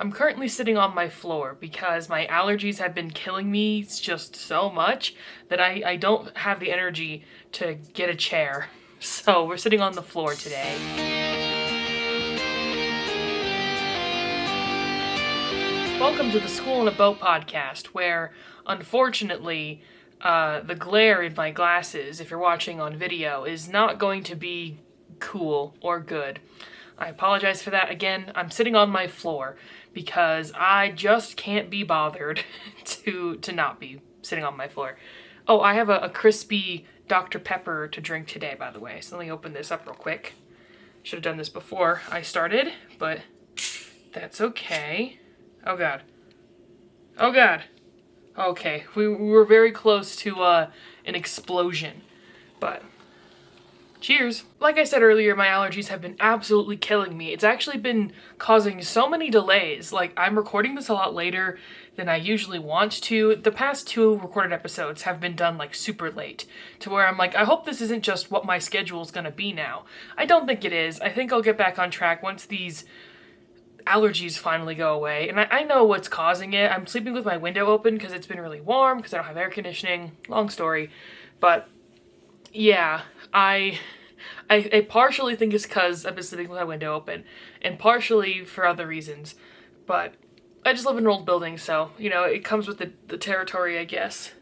I'm currently sitting on my floor because my allergies have been killing me just so much that I don't have the energy to get a chair. So we're sitting on the floor today. Welcome to the School in a Boat podcast, where, unfortunately, the glare in my glasses, if you're watching on video, is not going to be cool or good. I apologize for that again. I'm sitting on my floor because I just can't be bothered to not be sitting on my floor. Oh, I have a crispy Dr. Pepper to drink today, by the way. So let me open this up real quick. Should have done this before I started, but that's okay. Oh god. Oh god. Okay, we were very close to an explosion, but cheers. Like I said earlier, my allergies have been absolutely killing me. It's actually been causing so many delays. Like, I'm recording this a lot later than I usually want to. The past 2 recorded episodes have been done like super late, to where I'm like, I hope this isn't just what my schedule is gonna be now. I don't think it is. I think I'll get back on track once these allergies finally go away. And I know what's causing it. I'm sleeping with my window open because it's been really warm because I don't have air conditioning. Long story. But yeah, I partially think it's because I've been sleeping with my window open, and partially for other reasons. But I just live in an old building, so, you know, it comes with the territory, I guess.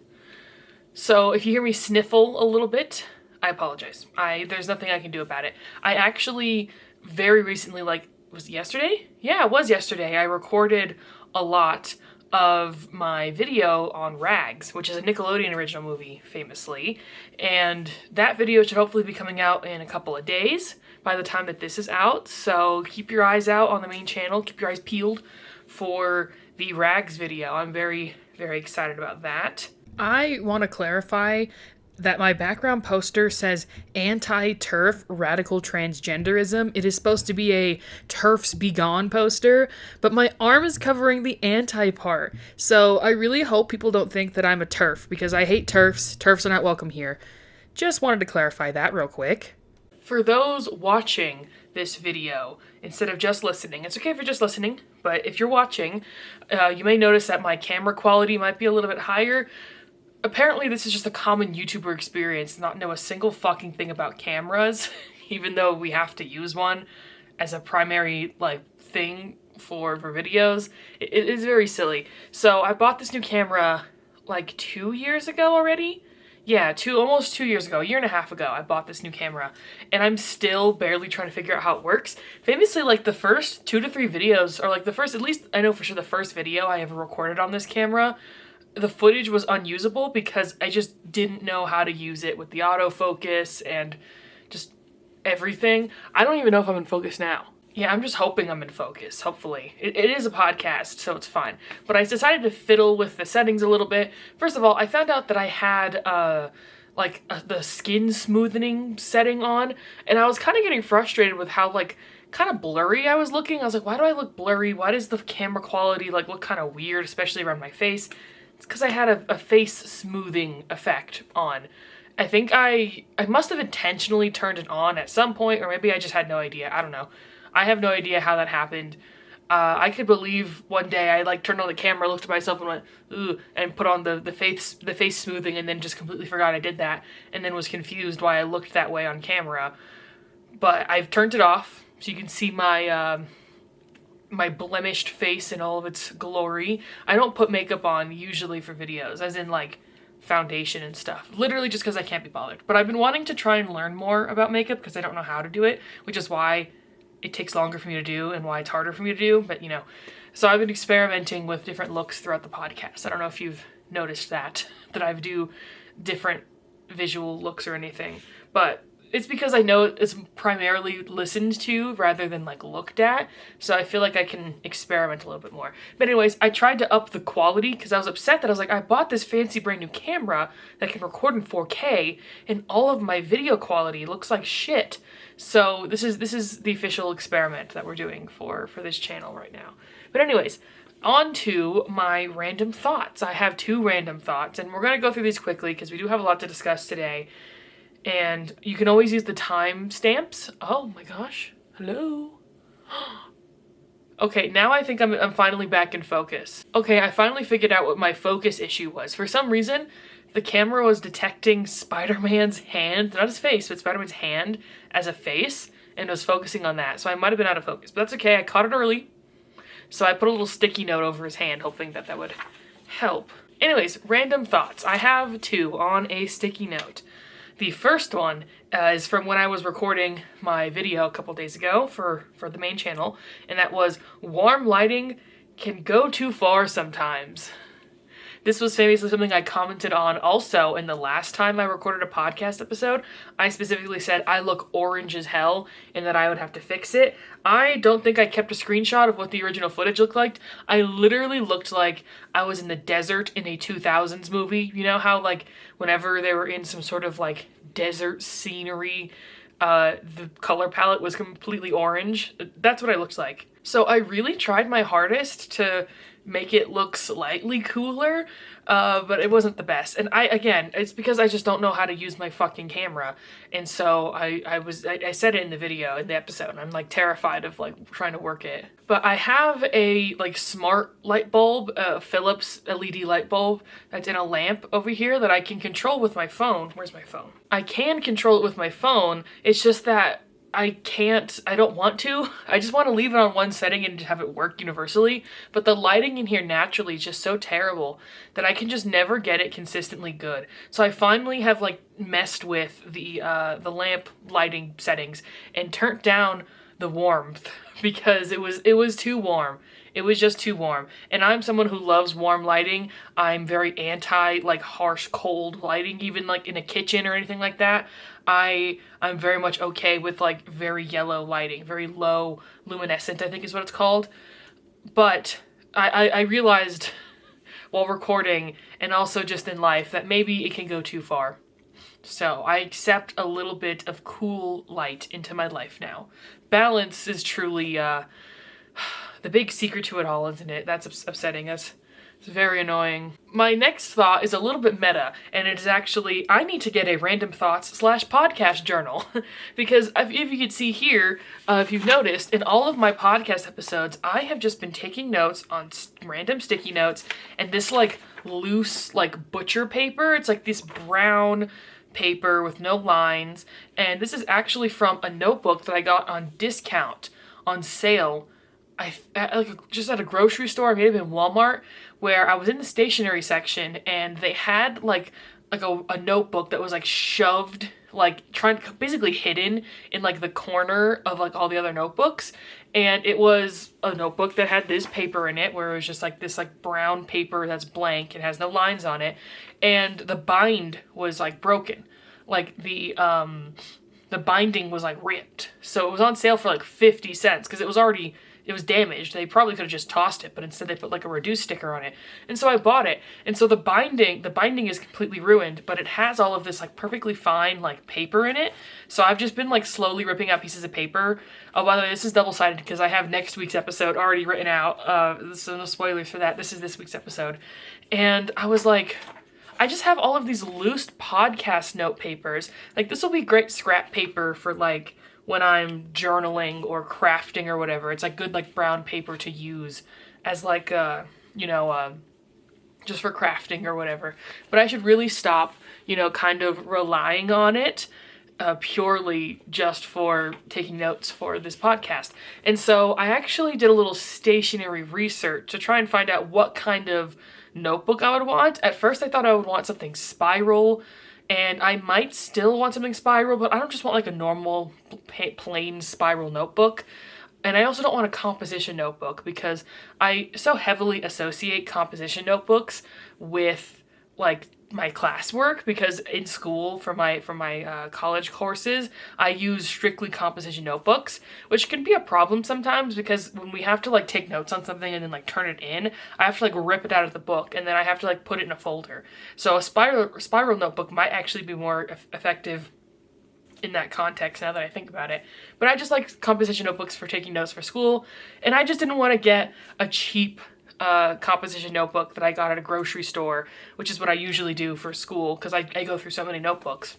So if you hear me sniffle a little bit, I apologize. There's nothing I can do about it. I actually very recently, was it yesterday? Yeah, it was yesterday. I recorded a lot of my video on Rags, which is a Nickelodeon original movie, famously. And that video should hopefully be coming out in a couple of days by the time that this is out. So keep your eyes out on the main channel. Keep your eyes peeled for the Rags video. I'm very, very excited about that. I want to clarify that my background poster says anti-TERF radical transgenderism. It is supposed to be a TERFs be gone poster, but my arm is covering the anti part. So I really hope people don't think that I'm a TERF, because I hate TERFs. TERFs are not welcome here. Just wanted to clarify that real quick. For those watching this video instead of just listening, it's okay if you're just listening, but if you're watching, you may notice that my camera quality might be a little bit higher. Apparently this is just a common YouTuber experience, not know a single fucking thing about cameras, even though we have to use one as a primary, thing for videos. It is very silly. So I bought this new camera, 2 years ago already? Yeah, almost 2 years ago, a year and a half ago, I bought this new camera, and I'm still barely trying to figure out how it works. Famously, the first 2 to 3 videos, or the first, at least I know for sure the first video I ever recorded on this camera, the footage was unusable because I just didn't know how to use it with the autofocus and just everything. I don't even know if I'm in focus now. Yeah, I'm just hoping I'm in focus, hopefully. It is a podcast, so it's fine. But I decided to fiddle with the settings a little bit. First of all, I found out that I had the skin smoothing setting on, and I was kind of getting frustrated with how kind of blurry I was looking. I was like, why do I look blurry? Why does the camera quality look kind of weird, especially around my face? It's because I had a face smoothing effect on. I think I must have intentionally turned it on at some point, or maybe I just had no idea. I don't know. I have no idea how that happened. I could believe one day I turned on the camera, looked at myself and went, ooh, and put on the face smoothing, and then just completely forgot I did that, and then was confused why I looked that way on camera. But I've turned it off, so you can see my my blemished face in all of its glory. I don't put makeup on usually for videos, as in foundation and stuff, literally just because I can't be bothered. But I've been wanting to try and learn more about makeup because I don't know how to do it, which is why it takes longer for me to do and why it's harder for me to do, but so I've been experimenting with different looks throughout the podcast. I don't know if you've noticed that I do different visual looks or anything, but it's because I know it's primarily listened to rather than looked at, so I feel like I can experiment a little bit more. But anyways, I tried to up the quality because I was upset that I was like, I bought this fancy brand new camera that can record in 4K, and all of my video quality looks like shit. So this is the official experiment that we're doing for this channel right now. But anyways, on to my random thoughts. I have 2 random thoughts, and we're gonna go through these quickly because we do have a lot to discuss today. And you can always use the time stamps. Oh my gosh. Hello. Okay, now I think I'm finally back in focus. Okay, I finally figured out what my focus issue was. For some reason, the camera was detecting Spider-Man's hand, not his face, but Spider-Man's hand as a face, and was focusing on that. So I might have been out of focus, but that's okay. I caught it early. So I put a little sticky note over his hand, hoping that would help. Anyways, random thoughts. I have 2 on a sticky note. The first one is from when I was recording my video a couple days ago for the main channel, and that was warm lighting can go too far sometimes. This was famously something I commented on also in the last time I recorded a podcast episode. I specifically said I look orange as hell and that I would have to fix it. I don't think I kept a screenshot of what the original footage looked like. I literally looked like I was in the desert in a 2000s movie. You know how like whenever they were in some sort of like desert scenery, the color palette was completely orange? That's what I looked like. So I really tried my hardest to make it look slightly cooler, but it wasn't the best. And again, it's because I just don't know how to use my fucking camera. And so I said it in the video, in the episode, and I'm like terrified of like trying to work it. But I have a like smart light bulb, Philips LED light bulb that's in a lamp over here that I can control with my phone. Where's my phone? I can control it with my phone. It's just that I don't want to. I just want to leave it on one setting and have it work universally, but the lighting in here naturally is just so terrible that I can just never get it consistently good. So I finally have like messed with the lamp lighting settings and turned down the warmth because it was too warm. It was just too warm. And I'm someone who loves warm lighting. I'm very anti like harsh cold lighting, even like in a kitchen or anything like that. I'm very much okay with like very yellow lighting, very low luminescent, I think is what it's called. But I realized while recording and also just in life that maybe it can go too far. So I accept a little bit of cool light into my life now. Balance is truly the big secret to it all, isn't it? That's upsetting us. It's very annoying. My next thought is a little bit meta, and it is actually, I need to get a random thoughts / podcast journal. Because if you could see here, if you've noticed, in all of my podcast episodes, I have just been taking notes on random sticky notes, and this like loose like butcher paper, it's like this brown paper with no lines, and this is actually from a notebook that I got on discount, on sale, just at a grocery store, maybe in Walmart, where I was in the stationery section and they had like a notebook that was like shoved, like basically hidden in like the corner of like all the other notebooks. And it was a notebook that had this paper in it where it was just like this like brown paper that's blank. It has no lines on it. And the bind was like broken. Like the binding was like ripped. So it was on sale for like 50 cents because it was damaged. They probably could have just tossed it, but instead they put like a reduced sticker on it. And so I bought it. And so the binding is completely ruined, but it has all of this like perfectly fine like paper in it. So I've just been like slowly ripping out pieces of paper. Oh, by the way, this is double-sided because I have next week's episode already written out. So no spoilers for that. This is this week's episode. And I was like, I just have all of these loose podcast note papers. Like this will be great scrap paper for like when I'm journaling or crafting or whatever. It's like good like brown paper to use as like just for crafting or whatever. But I should really stop, kind of relying on it purely just for taking notes for this podcast. And so I actually did a little stationery research to try and find out what kind of notebook I would want. At first I thought I would want something spiral, and I might still want something spiral, but I don't just want like a normal plain spiral notebook. And I also don't want a composition notebook because I so heavily associate composition notebooks with like my classwork, because in school for my college courses I use strictly composition notebooks, which can be a problem sometimes because when we have to like take notes on something and then like turn it in, I have to like rip it out of the book and then I have to like put it in a folder. So a spiral notebook might actually be more effective in that context now that I think about it. But I just like composition notebooks for taking notes for school, and I just didn't want to get a cheap composition notebook that I got at a grocery store, which is what I usually do for school because I go through so many notebooks.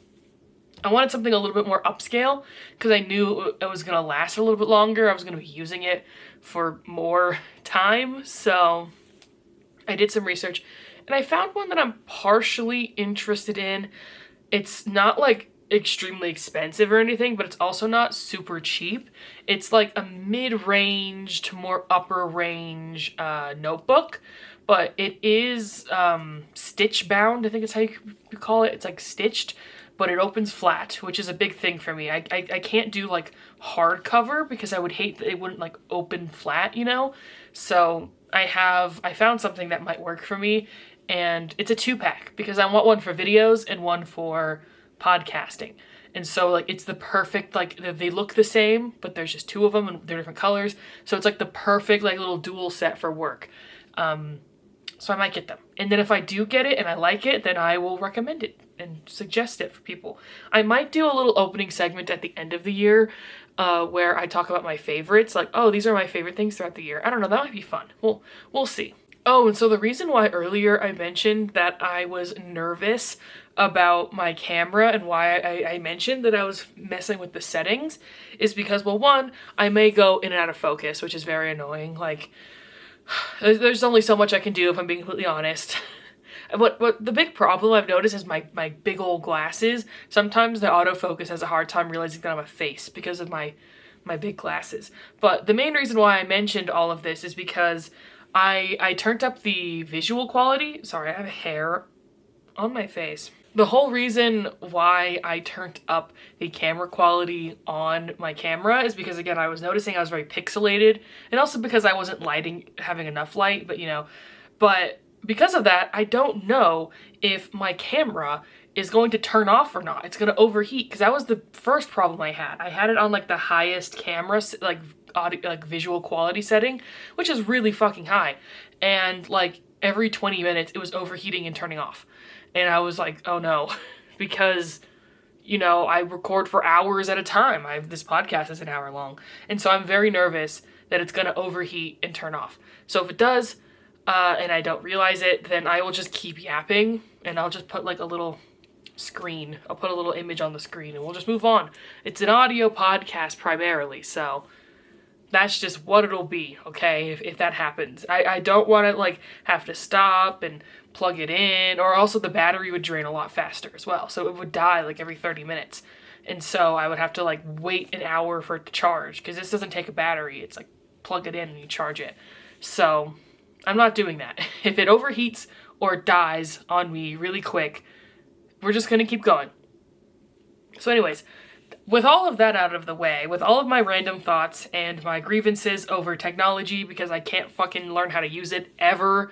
I wanted something a little bit more upscale because I knew it was going to last a little bit longer. I was going to be using it for more time. So I did some research and I found one that I'm partially interested in. It's not like extremely expensive or anything, but it's also not super cheap. It's like a mid-range to more upper range notebook, but it is stitch bound. I think it's how you call it. It's like stitched, but it opens flat, which is a big thing for me. I can't do like hardcover because I would hate that it wouldn't like open flat, you know? So I found something that might work for me, and it's a 2-pack because I want one for videos and one for podcasting. And so like it's the perfect, like they look the same, but there's just 2 of them and they're different colors. So it's like the perfect like little dual set for work. So I might get them. And then if I do get it and I like it, then I will recommend it and suggest it for people. I might do a little opening segment at the end of the year where I talk about my favorites. Like, oh, these are my favorite things throughout the year. I don't know, that might be fun. We'll see. Oh, and so the reason why earlier I mentioned that I was nervous about my camera and why I mentioned that I was messing with the settings is because, well, one, I may go in and out of focus, which is very annoying. Like, there's only so much I can do if I'm being completely honest. What the big problem I've noticed is my big old glasses. Sometimes the autofocus has a hard time realizing that I'm a face because of my big glasses. But the main reason why I mentioned all of this is because I turned up the visual quality. Sorry, I have hair on my face. The whole reason why I turned up the camera quality on my camera is because, again, I was noticing I was very pixelated, and also because I wasn't having enough light, but because of that, I don't know if my camera is going to turn off or not. It's going to overheat, because that was the first problem I had. I had it on like the highest camera, like audio, like visual quality setting, which is really fucking high. And like every 20 minutes it was overheating and turning off. And I was like, oh no, because, you know, I record for hours at a time. This podcast is an hour long. And so I'm very nervous that it's going to overheat and turn off. So if it does, and I don't realize it, then I will just keep yapping, and I'll just put like a little screen. I'll put a little image on the screen and we'll just move on. It's an audio podcast primarily, so that's just what it'll be, okay, if that happens. I don't want to like have to stop and plug it in, or also the battery would drain a lot faster as well, so it would die like every 30 minutes. And so I would have to like wait an hour for it to charge, because this doesn't take a battery. It's like plug it in and you charge it. So I'm not doing that. If it overheats or dies on me really quick, we're just gonna keep going. So anyways, with all of that out of the way, with all of my random thoughts and my grievances over technology because I can't fucking learn how to use it ever,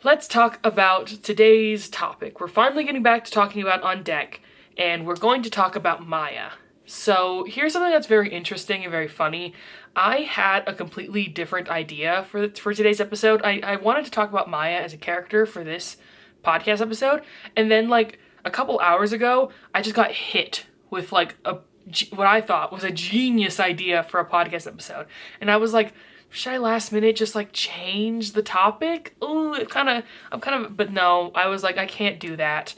let's talk about today's topic. We're finally getting back to talking about On Deck, and we're going to talk about Maya. So here's something that's very interesting and very funny. I had a completely different idea for today's episode. I wanted to talk about Maya as a character for this podcast episode, and then like a couple hours ago, I just got hit with like what I thought was a genius idea for a podcast episode. And I was like, should I last minute just like change the topic? Ooh, but no, I was like, I can't do that.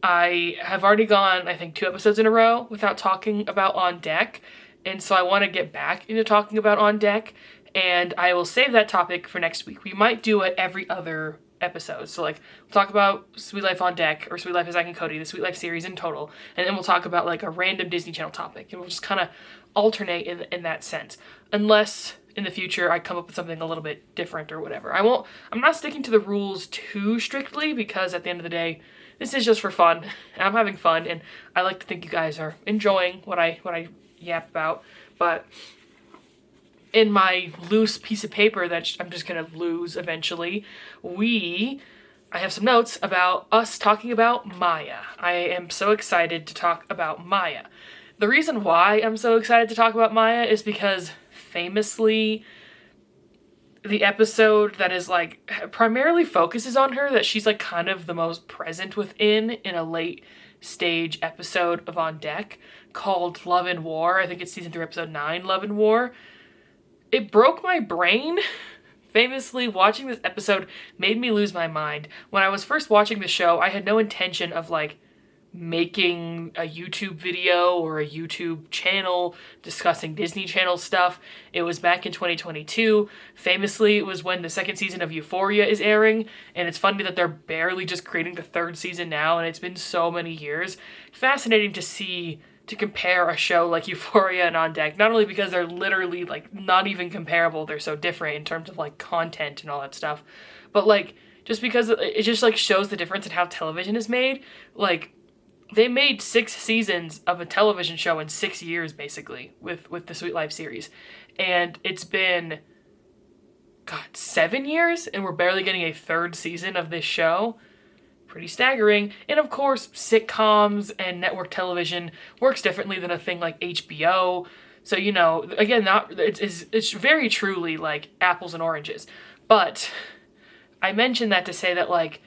I have already gone, I think, 2 episodes in a row without talking about On Deck. And so I want to get back into talking about On Deck, and I will save that topic for next week. We might do it every other episode. So like, we'll talk about Sweet Life On Deck, or Sweet Life of Zack and Cody, the Sweet Life series in total. And then we'll talk about like a random Disney Channel topic, and we'll just kind of alternate in that sense. Unless in the future I come up with something a little bit different or whatever. I'm not sticking to the rules too strictly, because at the end of the day, this is just for fun, and I'm having fun, and I like to think you guys are enjoying what I yap about. But in my loose piece of paper that I'm just gonna lose eventually, I have some notes about us talking about Maya. I am so excited to talk about Maya. The reason why I'm so excited to talk about Maya is because famously, the episode that is like primarily focuses on her, that she's like kind of the most present within in a late stage episode of On Deck, called Love and War. I think it's season 3 episode 9, Love and War. It broke my brain. Famously, watching this episode made me lose my mind. When I was first watching the show, I had no intention of like making a YouTube video or a YouTube channel discussing Disney Channel stuff. It was back in 2022. Famously, it was when the second season of Euphoria is airing, and it's funny that they're barely just creating the third season now, and it's been so many years. Fascinating to see, to compare a show like Euphoria and On Deck, not only because they're literally like not even comparable, they're so different in terms of like content and all that stuff, but like just because it just like shows the difference in how television is made. Like, they made 6 seasons of a television show in 6 years, basically, with the Sweet Life series. And it's been, 7 years, and we're barely getting a third season of this show. Pretty staggering. And of course, sitcoms and network television works differently than a thing like HBO. So, you know, again, it's very truly like apples and oranges. But I mentioned that to say that, like,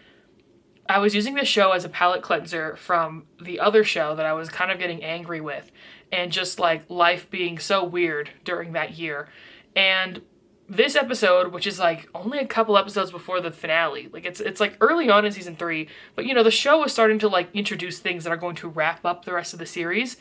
I was using this show as a palate cleanser from the other show that I was kind of getting angry with, and just like life being so weird during that year. And this episode, which is like only a couple episodes before the finale, like it's like early on in season 3, but you know, the show is starting to like introduce things that are going to wrap up the rest of the series.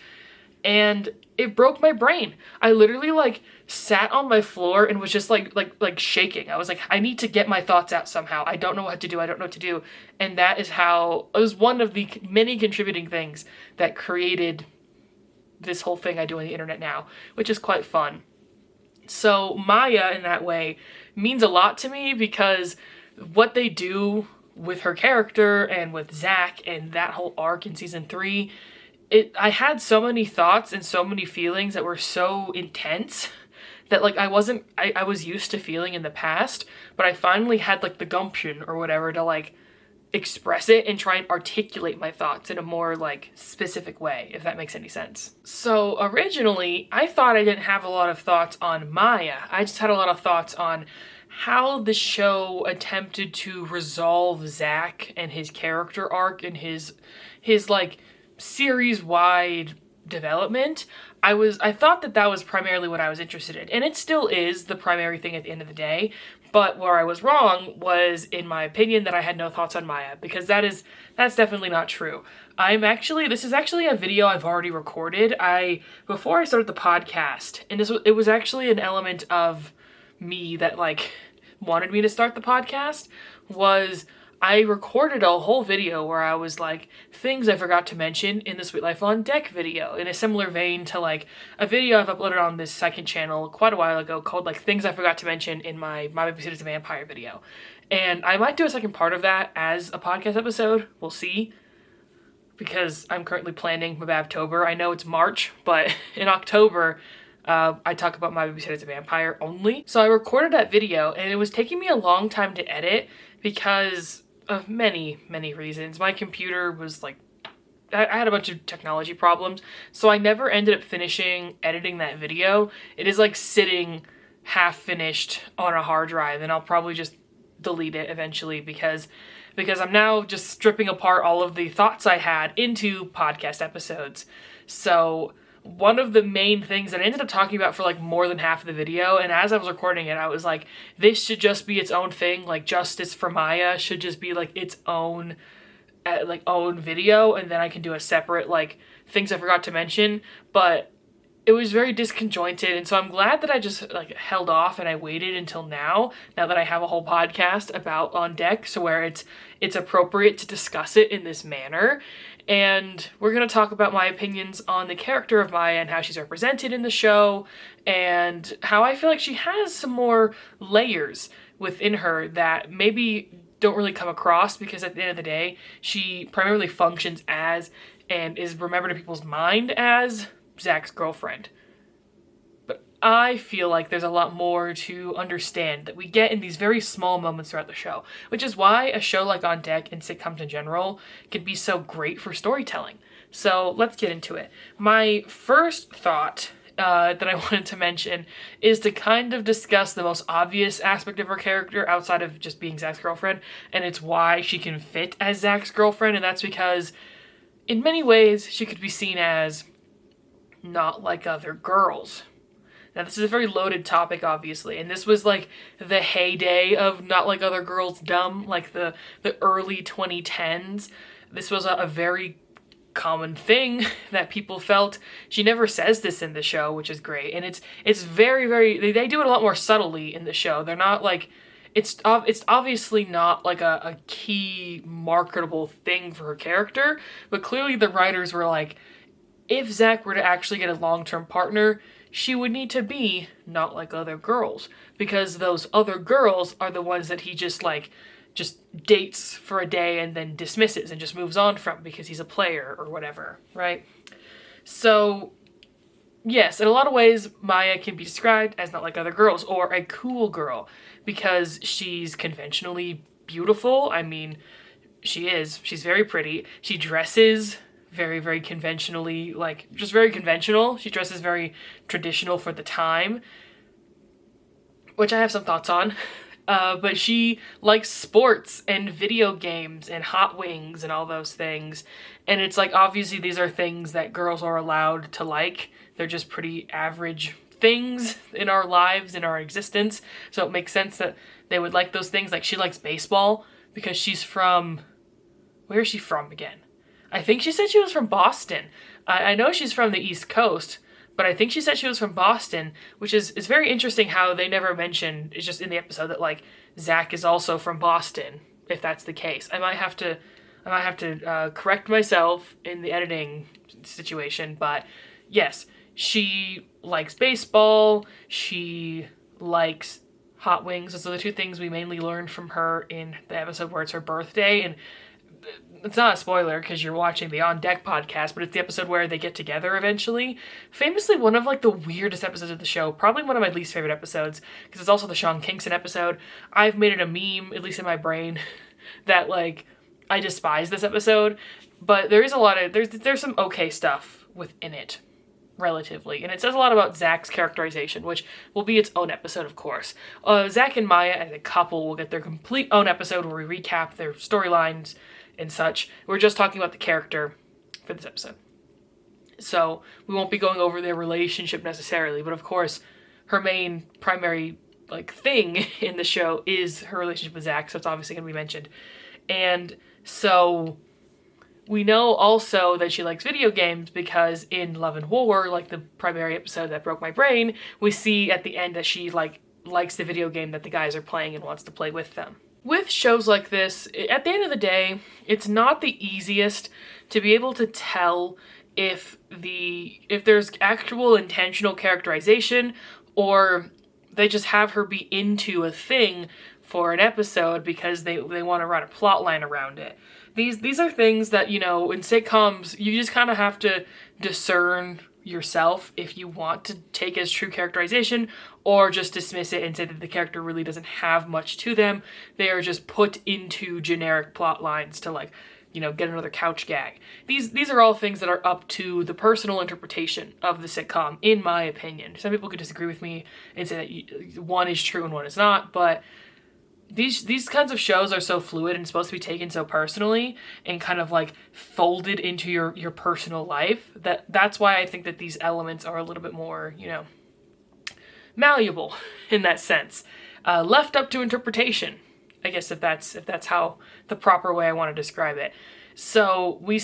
And it broke my brain. I literally like sat on my floor and was just like shaking. I was like, I need to get my thoughts out somehow. I don't know what to do. I don't know what to do. And that is how, it was one of the many contributing things that created this whole thing I do on the internet now, which is quite fun. So Maya, in that way, means a lot to me, because what they do with her character and with Zack and that whole arc in season 3, I had so many thoughts and so many feelings that were so intense that like I was used to feeling in the past, but I finally had like the gumption or whatever to like express it and try and articulate my thoughts in a more like specific way, if that makes any sense. So originally, I thought I didn't have a lot of thoughts on Maya. I just had a lot of thoughts on how the show attempted to resolve Zack and his character arc and his like series-wide development. I thought that was primarily what I was interested in, and it still is the primary thing at the end of the day, but where I was wrong was, in my opinion, that I had no thoughts on Maya, because that's definitely not true. This is actually a video I've already recorded. Before I started the podcast, and it was actually an element of me that like wanted me to start the podcast, was I recorded a whole video where I was like, things I forgot to mention in the Sweet Life on Deck video, in a similar vein to like a video I've uploaded on this second channel quite a while ago called like things I forgot to mention in my Babysitter's a Vampire video. And I might do a second part of that as a podcast episode. We'll see, because I'm currently planning Mababtober. I know it's March, but in October, I talk about My Babysitter's a Vampire only. So I recorded that video, and it was taking me a long time to edit because of many, many reasons. My computer was like, I had a bunch of technology problems, so I never ended up finishing editing that video. It is like sitting half finished on a hard drive, and I'll probably just delete it eventually because I'm now just stripping apart all of the thoughts I had into podcast episodes. So one of the main things that I ended up talking about for like more than half of the video, and as I was recording it, I was like, this should just be its own thing. Like, Justice for Maya should just be like its own own video, and then I can do a separate like things I forgot to mention. But it was very disconjointed, and so I'm glad that I just like held off and I waited until now that I have a whole podcast about On Deck, so where it's appropriate to discuss it in this manner. And we're going to talk about my opinions on the character of Maya and how she's represented in the show, and how I feel like she has some more layers within her that maybe don't really come across, because at the end of the day, she primarily functions as, and is remembered in people's mind as, Zack's girlfriend. But I feel like there's a lot more to understand that we get in these very small moments throughout the show, which is why a show like On Deck and sitcoms in general can be so great for storytelling. So let's get into it. My first thought that I wanted to mention is to kind of discuss the most obvious aspect of her character outside of just being Zack's girlfriend, and it's why she can fit as Zack's girlfriend, and that's because in many ways she could be seen as not like other girls. Now, this is a very loaded topic, obviously, and this was like the heyday of Not Like Other Girls dumb, like the early 2010s. This was a very common thing that people felt. She never says this in the show, which is great. And it's very, very, they do it a lot more subtly in the show. They're not like, it's obviously not like a key marketable thing for her character, but clearly the writers were like, if Zack were to actually get a long-term partner, she would need to be not like other girls, because those other girls are the ones that he just dates for a day and then dismisses and just moves on from because he's a player or whatever, right? So yes, in a lot of ways, Maya can be described as not like other girls, or a cool girl, because she's conventionally beautiful. I mean, she is. She's very pretty. She dresses very, very conventionally, like, just very conventional. She dresses very traditional for the time, which I have some thoughts on. But she likes sports and video games and hot wings and all those things. And it's like, obviously these are things that girls are allowed to like. They're just pretty average things in our lives, in our existence. So it makes sense that they would like those things. Like, she likes baseball because she's from, where is she from again? I think she said she was from Boston. I know she's from the East Coast, but I think she said she was from Boston, which is very interesting how they never mention, it's just in the episode, that like Zack is also from Boston, if that's the case. I might have to correct myself in the editing situation, but yes, she likes baseball, she likes hot wings. Those are the two things we mainly learned from her in the episode where it's her birthday, and it's not a spoiler because you're watching the On Deck podcast, but it's the episode where they get together eventually. Famously one of like the weirdest episodes of the show, probably one of my least favorite episodes, because it's also the Sean Kingston episode. I've made it a meme, at least in my brain, that like I despise this episode, but there is a lot of, there's some okay stuff within it, relatively, and it says a lot about Zack's characterization, which will be its own episode, of course. Zack and Maya as a couple will get their complete own episode where we recap their storylines and such. We're just talking about the character for this episode, so we won't be going over their relationship necessarily, but of course her main primary like thing in the show is her relationship with Zack, so it's obviously going to be mentioned. And so we know also that she likes video games because in Love and War, like the primary episode that broke my brain, we see at the end that she likes the video game that the guys are playing and wants to play with them. With shows like this, at the end of the day, it's not the easiest to be able to tell if there's actual intentional characterization, or they just have her be into a thing for an episode because they want to run a plot line around it. These are things that, you know, in sitcoms, you just kind of have to discern yourself if you want to take as true characterization or just dismiss it and say that the character really doesn't have much to them. They are just put into generic plot lines to, like, you know, get another couch gag. These are all things that are up to the personal interpretation of the sitcom, in my opinion. Some people could disagree with me and say that one is true and one is not, but these kinds of shows are so fluid and supposed to be taken so personally and kind of like folded into your personal life, that's why I think that these elements are a little bit more, you know, malleable in that sense, left up to interpretation, I guess, if that's how the proper way I want to describe it. So we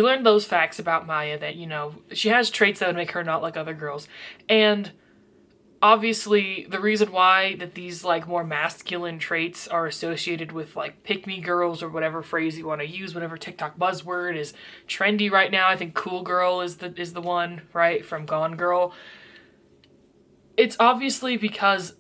learned those facts about Maya, that, you know, she has traits that would make her not like other girls, and obviously, the reason why that these, like, more masculine traits are associated with, like, pick-me girls or whatever phrase you want to use, whatever TikTok buzzword is trendy right now. I think cool girl is the one, right, from Gone Girl. It's obviously because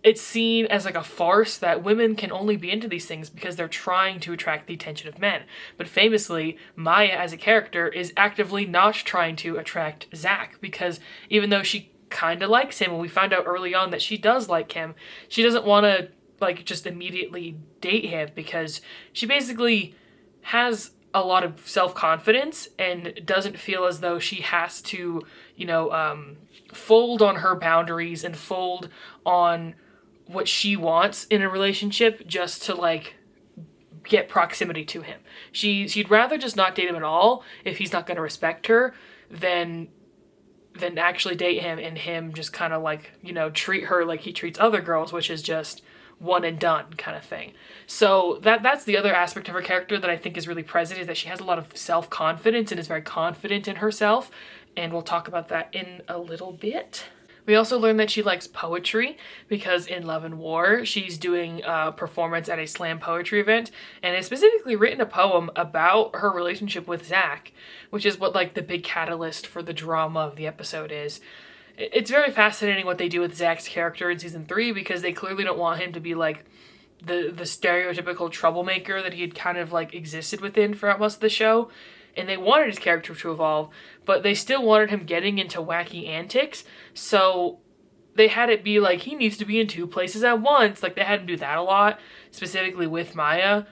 it's seen as, like, a farce that women can only be into these things because they're trying to attract the attention of men. But famously, Maya as a character is actively not trying to attract Zack, because even though she kind of likes him, and we found out early on that she does like him, she doesn't want to, like, just immediately date him because she basically has a lot of self-confidence and doesn't feel as though she has to, you know, fold on her boundaries and fold on what she wants in a relationship just to, like, get proximity to him. She'd rather just not date him at all if he's not going to respect her than actually date him and him just kind of, like, you know, treat her like he treats other girls, which is just one and done kind of thing. So that's the other aspect of her character that I think is really present, is that she has a lot of self-confidence and is very confident in herself. And we'll talk about that in a little bit. We also learn that she likes poetry because in Love and War, she's doing a performance at a slam poetry event and has specifically written a poem about her relationship with Zack, which is what like the big catalyst for the drama of the episode is. It's very fascinating what they do with Zack's character in season 3 because they clearly don't want him to be like the stereotypical troublemaker that he had kind of like existed within throughout most of the show. And they wanted his character to evolve, but they still wanted him getting into wacky antics, so they had it be like he needs to be in 2 places at once. Like they had him do that a lot, specifically with Maya.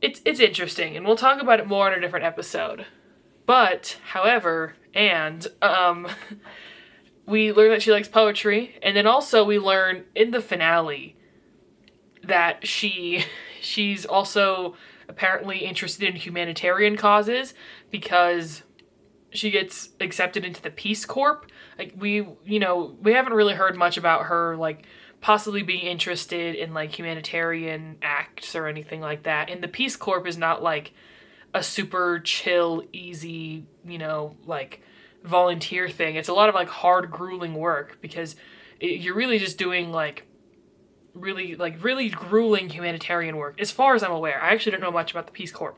It's interesting, and we'll talk about it more in a different episode. But, however, we learn that she likes poetry, and then also we learn in the finale that she's also apparently interested in humanitarian causes because she gets accepted into the Peace Corps. Like we haven't really heard much about her like possibly being interested in like humanitarian acts or anything like that. And the Peace Corps is not like a super chill, easy, like volunteer thing. It's a lot of like hard, grueling work because you're really just doing like really grueling humanitarian work, as far as I'm aware. I actually don't know much about the Peace Corps,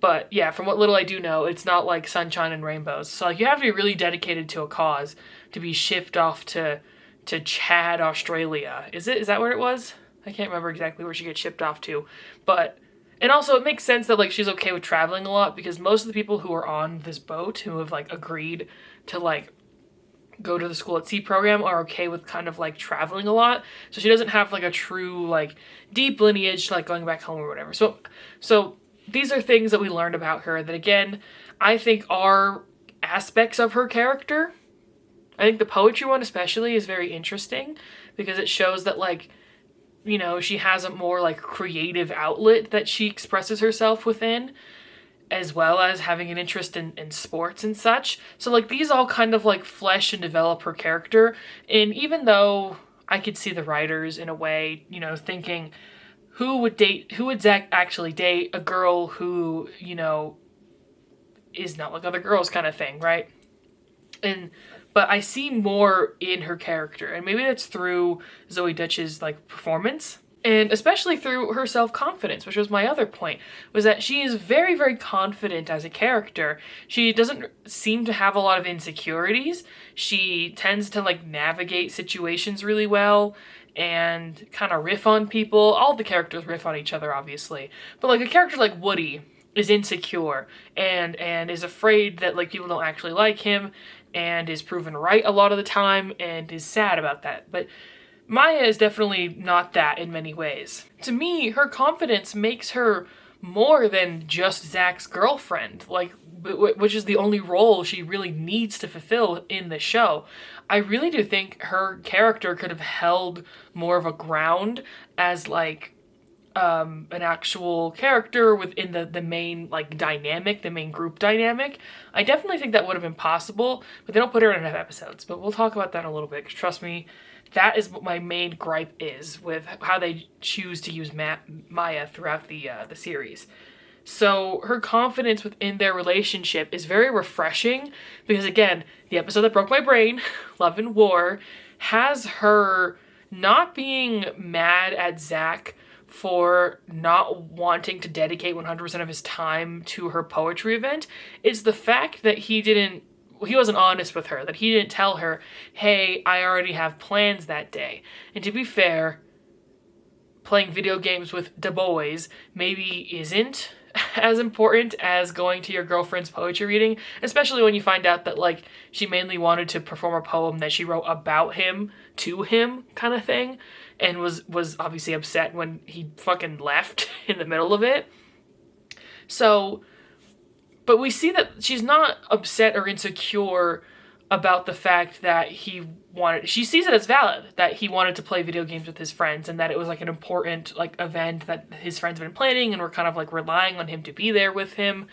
but yeah, from what little I do know, it's not like sunshine and rainbows. So like you have to be really dedicated to a cause to be shipped off to Chad, Australia. Is that where it was? I can't remember exactly where she gets shipped off to, but and also it makes sense that like she's okay with traveling a lot because most of the people who are on this boat who have like agreed to like go to the school at sea program are okay with kind of like traveling a lot. So she doesn't have like a true like deep lineage like going back home or whatever. So these are things that we learned about her that again, I think are aspects of her character. I think the poetry one especially is very interesting because it shows that like, she has a more like creative outlet that she expresses herself within, as well as having an interest in sports and such. So like these all kind of like flesh and develop her character. And even though I could see the writers in a way, thinking who would Zack actually date, a girl who, is not like other girls kind of thing, right? But I see more in her character, and maybe that's through Zoe Dutch's like performance. And especially through her self-confidence, which was my other point, was that she is very, very confident as a character. She doesn't seem to have a lot of insecurities. She tends to like navigate situations really well and kind of riff on people. All the characters riff on each other, obviously. But like a character like Woody is insecure and is afraid that like people don't actually like him and is proven right a lot of the time and is sad about that. But Maya is definitely not that in many ways. To me, her confidence makes her more than just Zack's girlfriend, like, which is the only role she really needs to fulfill in the show. I really do think her character could have held more of a ground as like an actual character within the main like dynamic, the main group dynamic. I definitely think that would have been possible, but they don't put her in enough episodes. But we'll talk about that in a little bit, because trust me, that is what my main gripe is with how they choose to use Maya throughout the series. So her confidence within their relationship is very refreshing because, again, the episode that broke my brain, Love and War, has her not being mad at Zack for not wanting to dedicate 100% of his time to her poetry event. It's the fact that he wasn't honest with her, that he didn't tell her, hey, I already have plans that day. And to be fair, playing video games with the boys maybe isn't as important as going to your girlfriend's poetry reading, especially when you find out that like she mainly wanted to perform a poem that she wrote about him to him kind of thing, and was obviously upset when he fucking left in the middle of it. So, but we see that she's not upset or insecure about the fact that she sees it as valid that he wanted to play video games with his friends, and that it was like an important like event that his friends have been planning and were kind of like relying on him to be there with him.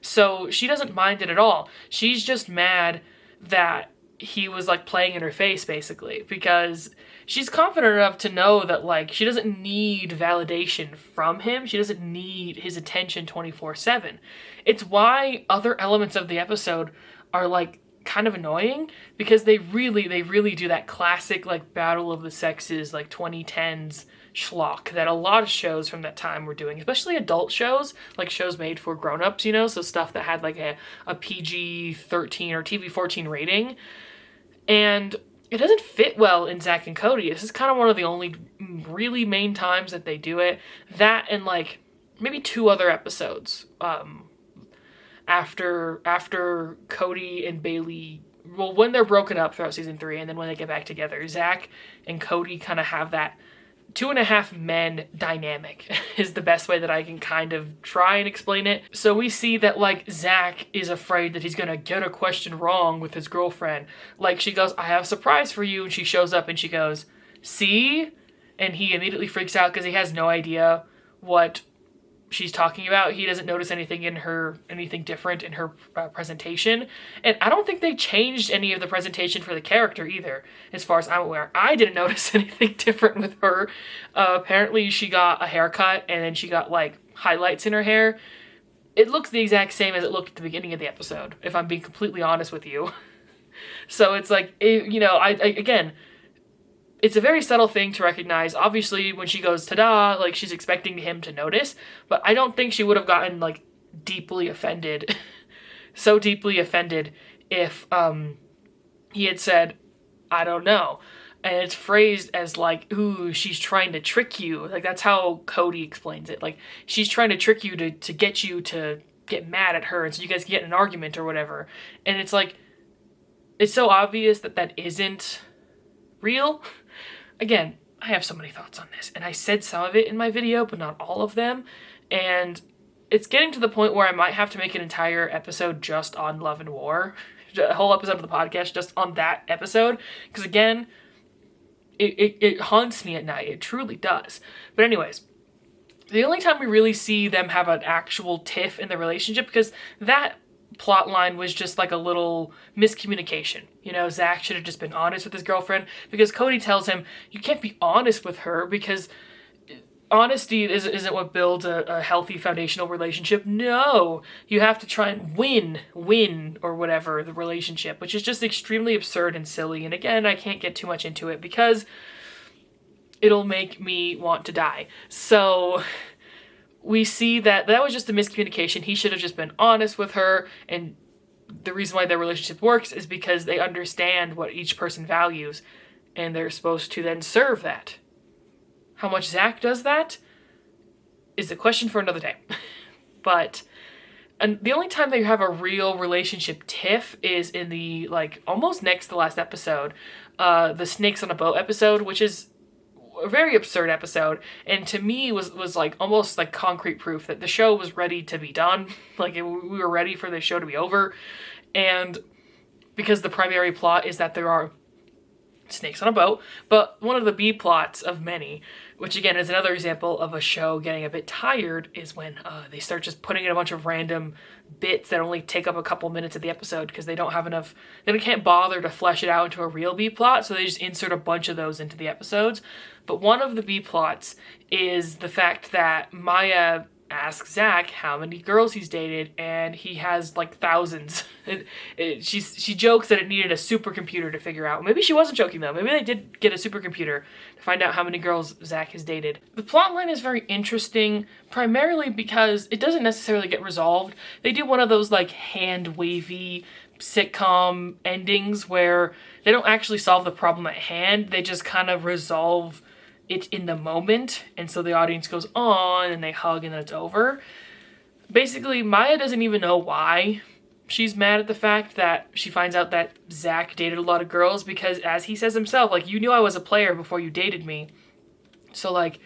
So she doesn't mind it at all. She's just mad that he was like playing in her face basically, because she's confident enough to know that like she doesn't need validation from him. She doesn't need his attention 24/7. It's why other elements of the episode are like kind of annoying, because they really do that classic like battle of the sexes, like 2010s schlock that a lot of shows from that time were doing, especially adult shows, like shows made for grown-ups, you know, so stuff that had like a PG-13 or TV-14 rating. And it doesn't fit well in Zack and Cody. This is kind of one of the only really main times that they do it. That and like maybe 2 other episodes after Cody and Bailey, well, when they're broken up throughout season 3 and then when they get back together, Zack and Cody kind of have that 2.5 men dynamic is the best way that I can kind of try and explain it. So we see that like Zack is afraid that he's gonna get a question wrong with his girlfriend. Like she goes, "I have a surprise for you," and she shows up and she goes, "See?" And he immediately freaks out because he has no idea what she's talking about. He doesn't notice anything different in her presentation. And I don't think they changed any of the presentation for the character either, as far as I'm aware. I didn't notice anything different with her. Apparently she got a haircut and then she got like highlights in her hair. It looks the exact same as it looked at the beginning of the episode, if I'm being completely honest with you. So it's like, you know, again, it's a very subtle thing to recognize. Obviously, when she goes, ta-da, like, she's expecting him to notice, but I don't think she would have gotten, like, deeply offended, so deeply offended if, he had said, "I don't know." And it's phrased as, like, ooh, she's trying to trick you. Like, that's how Cody explains it. Like, she's trying to trick you to get you to get mad at her, and so you guys get in an argument or whatever. And it's like, it's so obvious that that isn't real. Again, I have so many thoughts on this, and I said some of it in my video, but not all of them, and it's getting to the point where I might have to make an entire episode just on Love and War, a whole episode of the podcast just on that episode, because again, it haunts me at night. It truly does. But anyways, the only time we really see them have an actual tiff in the relationship, because that plot line was just like a little miscommunication. You know, Zack should have just been honest with his girlfriend, because Cody tells him, you can't be honest with her because honesty isn't what builds a healthy foundational relationship. No, you have to try and win or whatever the relationship, which is just extremely absurd and silly. And again, I can't get too much into it because it'll make me want to die. So we see that was just a miscommunication. He should have just been honest with her, and the reason why their relationship works is because they understand what each person values, and they're supposed to then serve that. How much Zack does that is a question for another day. But and the only time that you have a real relationship tiff is in the, like, almost next to last episode, the Snakes on a Boat episode, which is a very absurd episode, and to me was like almost like concrete proof that the show was ready to be done. Like, we were ready for the show to be over, and because the primary plot is that there are snakes on a boat, but one of the B plots of many, which again is another example of a show getting a bit tired, is when they start just putting in a bunch of random bits that only take up a couple minutes of the episode because they don't have enough, they can't bother to flesh it out into a real B plot, so they just insert a bunch of those into the episodes. But one of the B plots is the fact that Maya asks Zack how many girls he's dated, and he has like thousands. She jokes that it needed a supercomputer to figure out. Maybe she wasn't joking though. Maybe they did get a supercomputer to find out how many girls Zack has dated. The plotline is very interesting, primarily because it doesn't necessarily get resolved. They do one of those like hand-wavy sitcom endings where they don't actually solve the problem at hand. They just kind of resolve it in the moment, and so the audience goes on and they hug and then it's over. Basically, Maya doesn't even know why she's mad at the fact that she finds out that Zack dated a lot of girls, because as he says himself, like, you knew I was a player before you dated me, so like,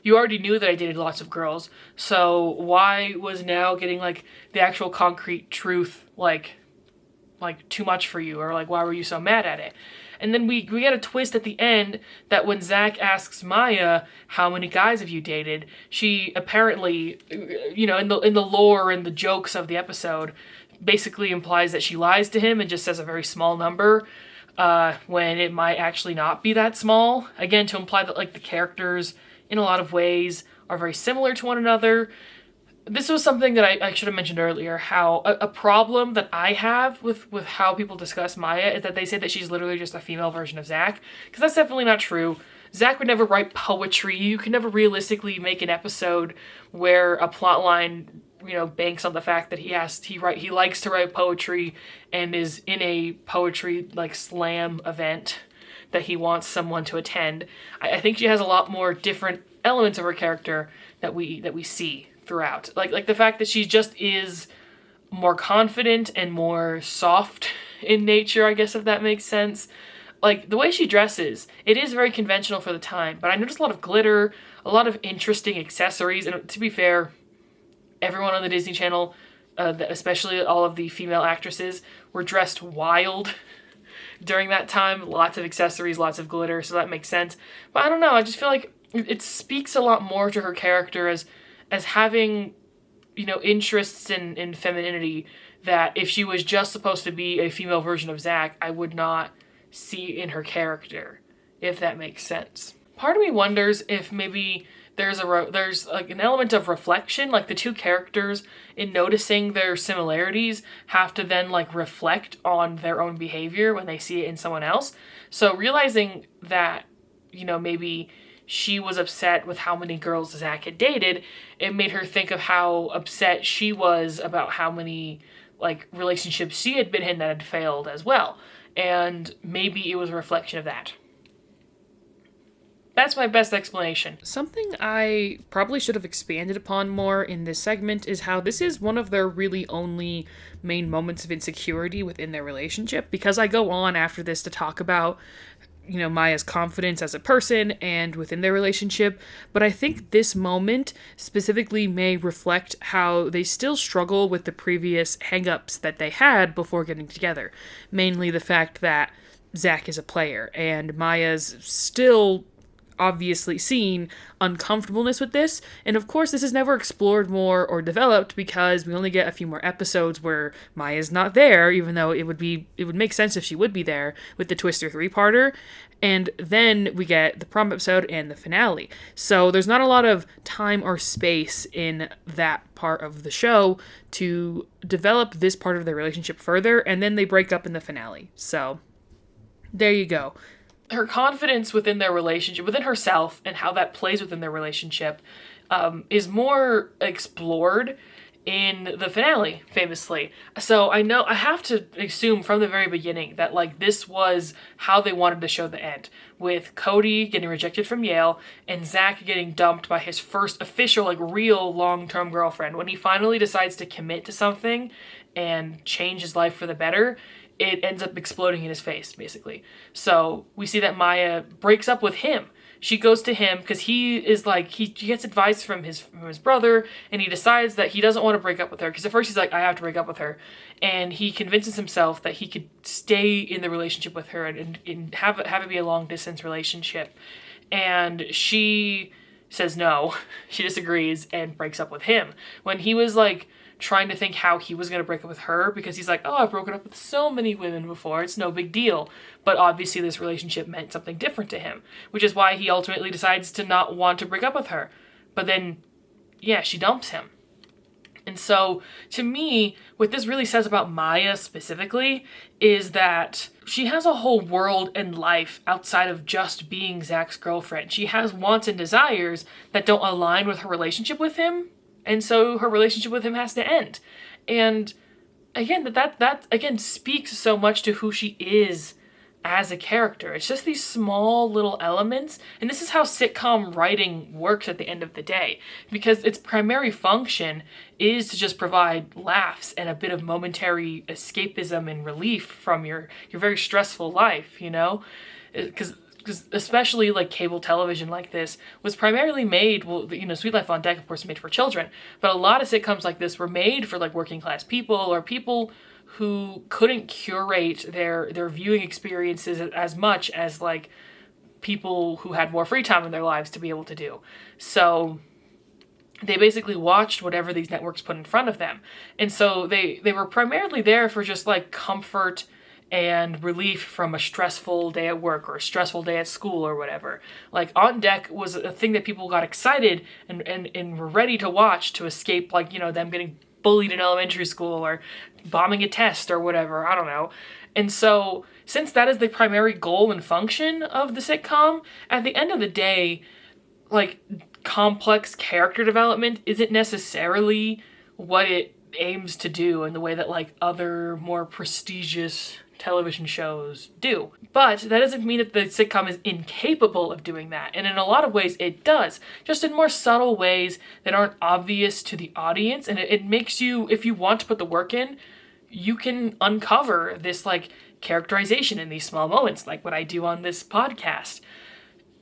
you already knew that I dated lots of girls, so why was now getting like the actual concrete truth like too much for you, or like, why were you so mad at it? And then we get a twist at the end that when Zack asks Maya, how many guys have you dated, she apparently, you know, in the lore and the jokes of the episode, basically implies that she lies to him and just says a very small number. when it might actually not be that small. Again, to imply that like the characters in a lot of ways are very similar to one another. This was something that I should have mentioned earlier, how a problem that I have with how people discuss Maya is that they say that she's literally just a female version of Zack, because that's definitely not true. Zack would never write poetry. You can never realistically make an episode where a plot line, banks on the fact that he likes to write poetry and is in a poetry like slam event that he wants someone to attend. I think she has a lot more different elements of her character that we see throughout. Like the fact that she just is more confident and more soft in nature, I guess, if that makes sense. Like, the way she dresses, it is very conventional for the time, but I noticed a lot of glitter, a lot of interesting accessories, and to be fair, everyone on the Disney Channel, especially all of the female actresses, were dressed wild during that time. Lots of accessories, lots of glitter, so that makes sense. But I don't know, I just feel like it speaks a lot more to her character as having, interests in femininity that if she was just supposed to be a female version of Zack, I would not see in her character, if that makes sense. Part of me wonders if maybe there's like an element of reflection, like the two characters, in noticing their similarities, have to then like reflect on their own behavior when they see it in someone else. So realizing that, maybe she was upset with how many girls Zack had dated, it made her think of how upset she was about how many like relationships she had been in that had failed as well. And maybe it was a reflection of that. That's my best explanation. Something I probably should have expanded upon more in this segment is how this is one of their really only main moments of insecurity within their relationship, because I go on after this to talk about, Maya's confidence as a person and within their relationship, but I think this moment specifically may reflect how they still struggle with the previous hang-ups that they had before getting together. Mainly the fact that Zack is a player, and Maya's still obviously seen uncomfortableness with this, and of course this is never explored more or developed because we only get a few more episodes where Maya's not there, even though it would make sense if she would be there with the Twister 3-parter, and then we get the prom episode and the finale. So there's not a lot of time or space in that part of the show to develop this part of their relationship further, and then they break up in the finale. So there you go. Her confidence within their relationship, within herself, and how that plays within their relationship is more explored in the finale, famously. So I have to assume from the very beginning that like this was how they wanted to show the end, with Cody getting rejected from Yale and Zack getting dumped by his first official, like real long-term girlfriend. When he finally decides to commit to something and change his life for the better, it ends up exploding in his face, basically. So we see that Maya breaks up with him. She goes to him because he is like, he gets advice from his brother, and he decides that he doesn't want to break up with her, because at first he's like, I have to break up with her. And he convinces himself that he could stay in the relationship with her and have it be a long distance relationship. And she says no, she disagrees and breaks up with him. When he was like trying to think how he was going to break up with her, because he's like, oh, I've broken up with so many women before, it's no big deal. But obviously this relationship meant something different to him, which is why he ultimately decides to not want to break up with her. But then, yeah, she dumps him. And so, to me, what this really says about Maya specifically is that she has a whole world and life outside of just being Zack's girlfriend. She has wants and desires that don't align with her relationship with him, and so her relationship with him has to end. And again, that again speaks so much to who she is as a character. It's just these small little elements, and this is how sitcom writing works at the end of the day, because its primary function is to just provide laughs and a bit of momentary escapism and relief from your very stressful life, because especially like cable television like this was primarily made, Sweet Life on Deck, of course, made for children, but a lot of sitcoms like this were made for like working class people or people who couldn't curate their viewing experiences as much as like people who had more free time in their lives to be able to do. So they basically watched whatever these networks put in front of them. And so they were primarily there for just like comfort and relief from a stressful day at work or a stressful day at school or whatever. Like, On Deck was a thing that people got excited and were ready to watch to escape, like, them getting bullied in elementary school or bombing a test or whatever, I don't know. And so, since that is the primary goal and function of the sitcom, at the end of the day, like, complex character development isn't necessarily what it aims to do in the way that, like, other more prestigious television shows do. But that doesn't mean that the sitcom is incapable of doing that. And in a lot of ways it does, just in more subtle ways that aren't obvious to the audience. And it makes you, if you want to put the work in, you can uncover this, like, characterization in these small moments, like what I do on this podcast.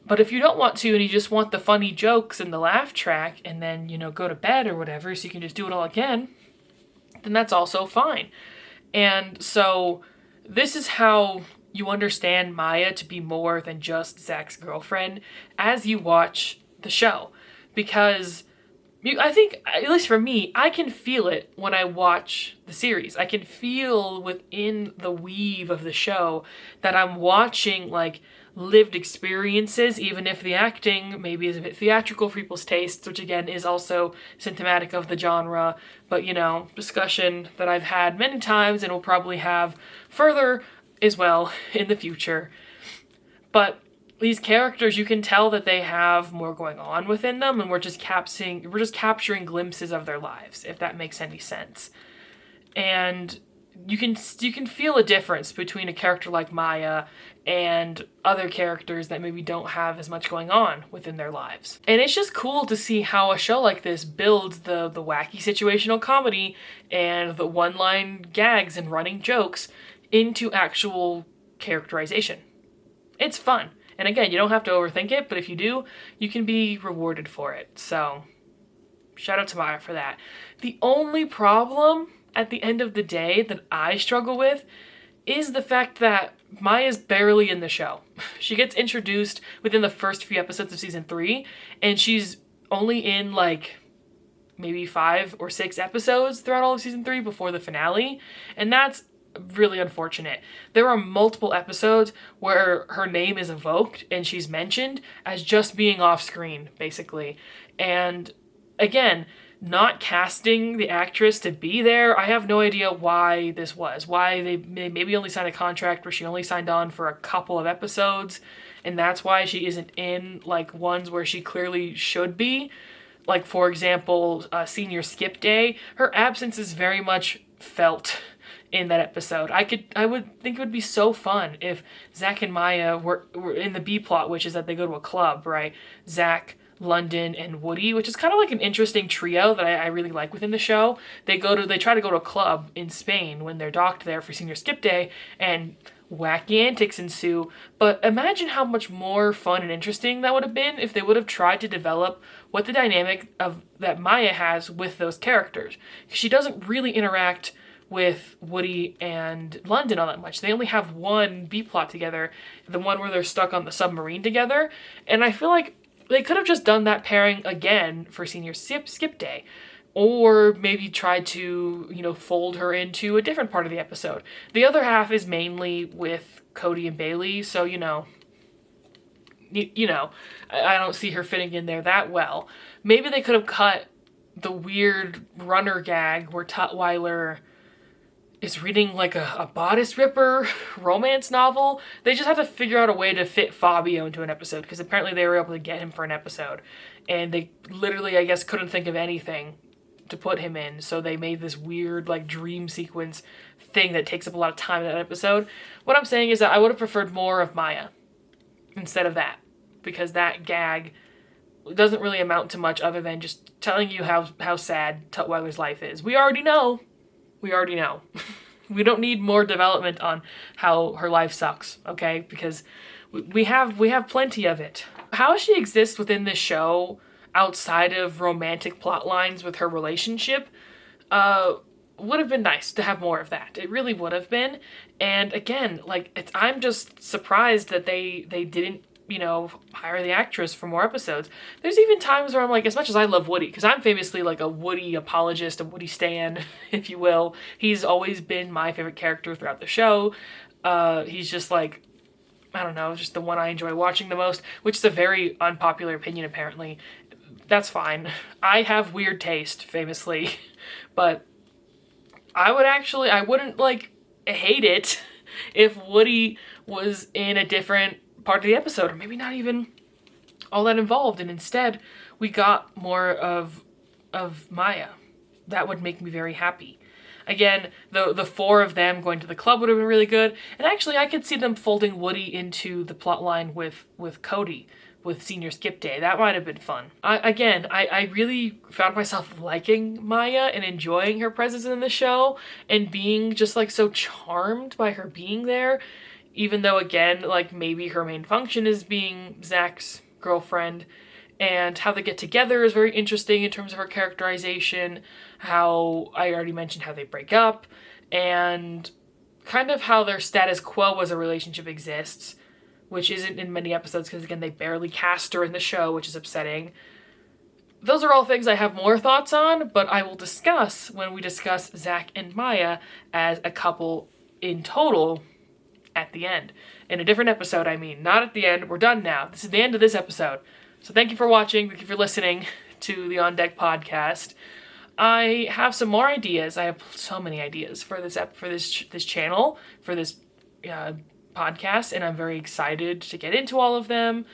But if you don't want to and you just want the funny jokes and the laugh track and then, go to bed or whatever so you can just do it all again, then that's also fine. And so this is how you understand Maya to be more than just Zach's girlfriend as you watch the show. Because I think, at least for me, I can feel it when I watch the series. I can feel within the weave of the show that I'm watching, like, lived experiences, even if the acting maybe is a bit theatrical for people's tastes, which again is also symptomatic of the genre, but discussion that I've had many times and will probably have further as well in the future. But these characters, you can tell that they have more going on within them, and we're just capturing glimpses of their lives, if that makes any sense. And you can feel a difference between a character like Maya and other characters that maybe don't have as much going on within their lives. And it's just cool to see how a show like this builds the wacky situational comedy and the one-line gags and running jokes into actual characterization. It's fun. And again, you don't have to overthink it, but if you do, you can be rewarded for it. So, shout out to Maya for that. The only problem at the end of the day that I struggle with is the fact that Maya's barely in the show. She gets introduced within the first few episodes of season 3, and she's only in, like, maybe 5 or 6 episodes throughout all of season 3 before the finale, and that's really unfortunate. There are multiple episodes where her name is evoked and she's mentioned as just being off screen, basically. And again, not casting the actress to be there, I have no idea why this was. Why they maybe only signed a contract where she only signed on for a couple of episodes, and that's why she isn't in, like, ones where she clearly should be. Like, for example, Senior Skip Day, her absence is very much felt in that episode. I would think it would be so fun if Zach and Maya were in the B plot, which is that they go to a club, right? Zach, London, and Woody, which is kind of like an interesting trio that I really like within the show. They try to go to a club in Spain when they're docked there for Senior Skip Day, and wacky antics ensue. But imagine how much more fun and interesting that would have been if they would have tried to develop what the dynamic of that Maya has with those characters. She doesn't really interact with Woody and London all that much. They only have one B-plot together, the one where they're stuck on the submarine together, and I feel like they could have just done that pairing again for Senior Skip Day, or maybe tried to, fold her into a different part of the episode. The other half is mainly with Cody and Bailey, so, I don't see her fitting in there that well. Maybe they could have cut the weird runner gag where Tutwiler is reading, like, a bodice ripper romance novel. They just had to figure out a way to fit Fabio into an episode, because apparently they were able to get him for an episode. And they literally, I guess, couldn't think of anything to put him in, so they made this weird, like, dream sequence thing that takes up a lot of time in that episode. What I'm saying is that I would have preferred more of Maya instead of that, because that gag doesn't really amount to much other than just telling you how sad Tutwiler's life is. We already know. We don't need more development on how her life sucks, okay? Because we have plenty of it. How she exists within this show outside of romantic plot lines with her relationship would have been nice to have more of that. It really would have been. And again, like, I'm just surprised that they didn't, hire the actress for more episodes. There's even times where I'm like, as much as I love Woody, because I'm famously like a Woody apologist, a Woody stan, if you will. He's always been my favorite character throughout the show. He's just like, I don't know, just the one I enjoy watching the most, which is a very unpopular opinion apparently. That's fine. I have weird taste, famously, but I wouldn't like hate it if Woody was in a different part of the episode, or maybe not even all that involved, and instead we got more of Maya. That would make me very happy. Again, the four of them going to the club would have been really good, and actually I could see them folding Woody into the plot line with Cody, with Senior Skip Day. That might have been fun. I really found myself liking Maya and enjoying her presence in the show and being just like so charmed by her being there, even though again, like maybe her main function is being Zack's girlfriend. And how they get together is very interesting in terms of her characterization, how I already mentioned how they break up, and kind of how their status quo as a relationship exists, which isn't in many episodes because, again, they barely cast her in the show, which is upsetting. Those are all things I have more thoughts on, but I will discuss when we discuss Zack and Maya as a couple in total at the end. In a different episode, I mean. Not at the end. We're done now. This is the end of this episode. So thank you for watching. Thank you for listening to the On Deck podcast. I have some more ideas. I have so many ideas for this channel, for this podcast, and I'm very excited to get into all of them.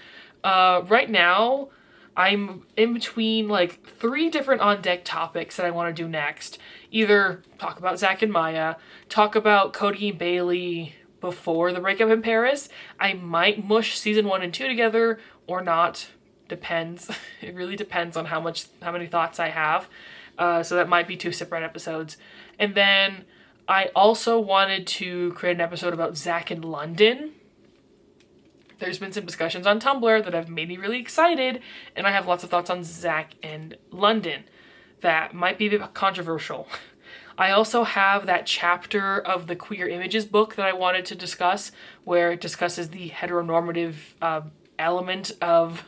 Right now, I'm in between like 3 different On Deck topics that I want to do next. Either talk about Zack and Maya, talk about Cody and Bailey before the breakup in Paris. I might mush season 1 and 2 together or not. Depends. It really depends on how many thoughts I have. So that might be 2 separate episodes. And then I also wanted to create an episode about Zack in London. There's been some discussions on Tumblr that have made me really excited, and I have lots of thoughts on Zack and London that might be a bit controversial. I also have that chapter of the Queer Images book that I wanted to discuss, where it discusses the heteronormative element of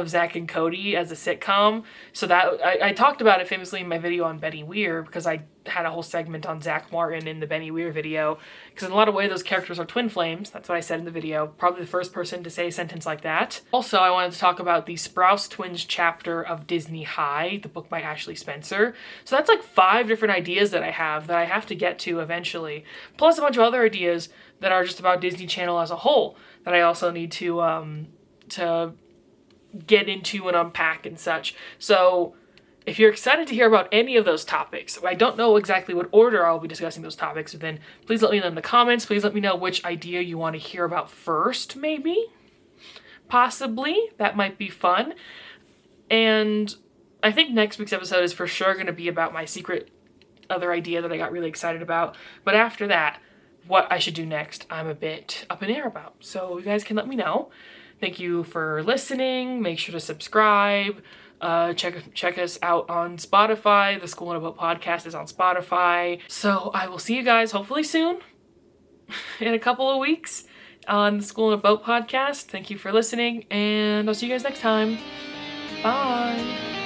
Zack and Cody as a sitcom. So that I talked about it famously in my video on Benny Weir, because I had a whole segment on Zach Martin in the Benny Weir video, because in a lot of ways those characters are twin flames. That's what I said in the video. Probably the first person to say a sentence like that. Also, I wanted to talk about the Sprouse Twins chapter of Disney High, the book by Ashley Spencer. So that's like 5 different ideas that I have to get to eventually, plus a bunch of other ideas that are just about Disney Channel as a whole that I also need to get into and unpack and such. So if you're excited to hear about any of those topics, I don't know exactly what order I'll be discussing those topics within, please let me know in the comments. Please let me know which idea you want to hear about first, maybe. Possibly. That might be fun. And I think next week's episode is for sure going to be about my secret other idea that I got really excited about. But after that, what I should do next, I'm a bit up in air about. So you guys can let me know. Thank you for listening. Make sure to subscribe. Check us out on Spotify. The School in a Boat podcast is on Spotify. So I will see you guys hopefully soon, in a couple of weeks, on the School in a Boat podcast. Thank you for listening, and I'll see you guys next time. Bye.